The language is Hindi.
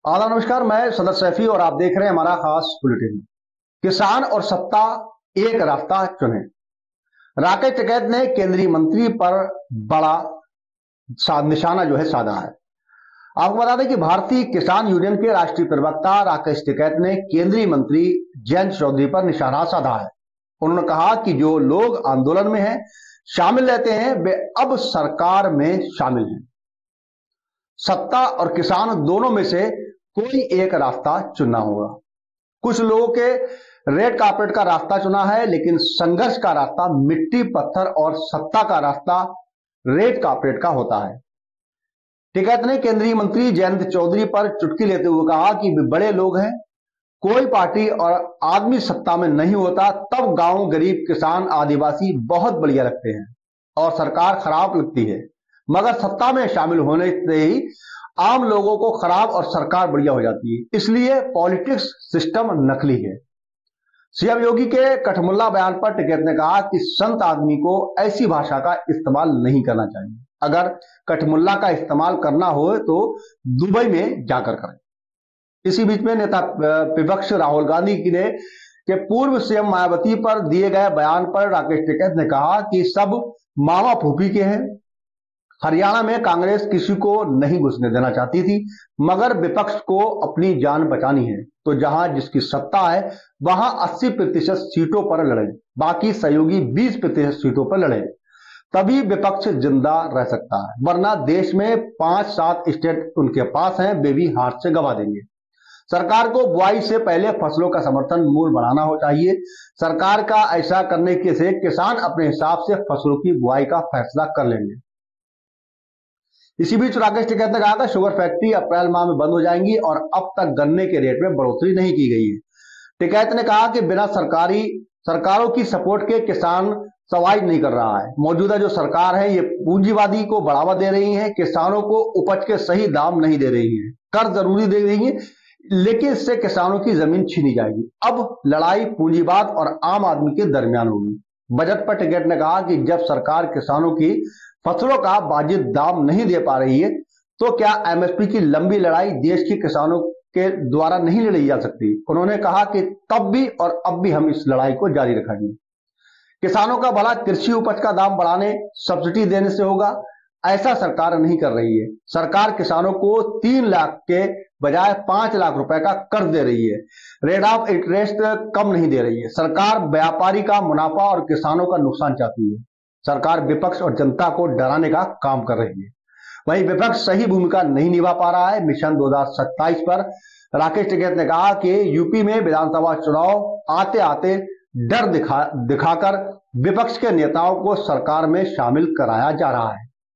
आदाब नमस्कार, मैं सदर सैफी और आप देख रहे हैं हमारा खास बुलेटिन। किसान और सत्ता एक रास्ता चुने। राकेश टिकैत ने केंद्रीय मंत्री पर बड़ा निशाना साधा है। आपको बता दें कि भारतीय किसान यूनियन के राष्ट्रीय प्रवक्ता राकेश टिकैत ने केंद्रीय मंत्री जयंत चौधरी पर निशाना साधा है। उन्होंने कहा कि जो लोग आंदोलन में हैं, शामिल रहते हैं, वे अब सरकार में शामिल हैं। सत्ता और किसान दोनों में से कोई एक रास्ता चुनना होगा। कुछ लोगों के रेड कार्पेट का रास्ता चुना है, लेकिन संघर्ष का रास्ता मिट्टी पत्थर और सत्ता का रास्ता रेड कार्पेट का होता है। टिकैत ने केंद्रीय मंत्री जयंत चौधरी पर चुटकी लेते हुए कहा कि वे बड़े लोग हैं, कोई पार्टी और आदमी सत्ता में नहीं होता तब गांव, गरीब, किसान, आदिवासी बहुत बढ़िया लगते हैं और सरकार खराब लगती है, मगर सत्ता में शामिल होने से ही आम लोगों को खराब और सरकार बढ़िया हो जाती है। इसलिए पॉलिटिक्स सिस्टम नकली है। सीएम योगी के कठमुल्ला बयान पर टिकैत ने कहा कि संत आदमी को ऐसी भाषा का इस्तेमाल नहीं करना चाहिए। अगर कठमुल्ला का इस्तेमाल करना हो तो दुबई में जाकर करें। इसी बीच में नेता विपक्ष राहुल गांधी के पूर्व सीएम मायावती पर दिए गए बयान पर राकेश टिकैत ने कहा कि सब मामा फूफी के हैं। हरियाणा में कांग्रेस किसी को नहीं घुसने देना चाहती थी, मगर विपक्ष को अपनी जान बचानी है तो जहां जिसकी सत्ता है वहां 80% सीटों पर लड़े, बाकी सहयोगी 20% सीटों पर लड़े, तभी विपक्ष जिंदा रह सकता है। वरना देश में 5-7 स्टेट उनके पास हैं, वे भी हाथ से गवा देंगे। सरकार को बुआई से पहले फसलों का समर्थन मूल्य बढ़ाना हो चाहिए। सरकार का ऐसा करने से किसान अपने हिसाब से फसलों की बुआई का फैसला कर लेंगे। इसी बीच राकेश टिकैत ने कहा था शुगर फैक्ट्री अप्रैल माह में बंद हो जाएंगी और अब तक गन्ने के रेट में बढ़ोतरी नहीं की गई है। टिकैत ने कहा कि बिना सरकारों की सपोर्ट के किसान सर्वाइव नहीं कर रहा है। मौजूदा जो सरकार है ये पूंजीवादी को बढ़ावा दे रही है, किसानों को उपज के सही दाम नहीं दे रही है, कर जरूरी दे रही है, लेकिन इससे किसानों की जमीन छीनी जाएगी। अब लड़ाई पूंजीवाद और आम आदमी के दरमियान होगी। बजट पर टिकैत ने कहा कि जब सरकार किसानों की फसलों का वाजिब दाम नहीं दे पा रही है तो क्या एमएसपी की लंबी लड़ाई देश के किसानों के द्वारा नहीं लड़ी जा सकती। उन्होंने कहा कि तब भी और अब भी हम इस लड़ाई को जारी रखेंगे। किसानों का भला कृषि उपज का दाम बढ़ाने, सब्सिडी देने से होगा, ऐसा सरकार नहीं कर रही है। सरकार किसानों को 3 लाख के बजाय 5 लाख रुपए का कर्ज दे रही है। रेट ऑफ इंटरेस्ट कम नहीं दे रही है। सरकार व्यापारी का मुनाफा और किसानों का नुकसान चाहती है। सरकार विपक्ष और जनता को डराने का काम कर रही है। वहीं विपक्ष सही भूमिका नहीं निभा पा रहा है। मिशन 2027 पर राकेश टिकैत ने कहा कि यूपी में विधानसभा चुनाव आते आते डर दिखाकर विपक्ष के नेताओं को सरकार में शामिल कराया जा रहा है।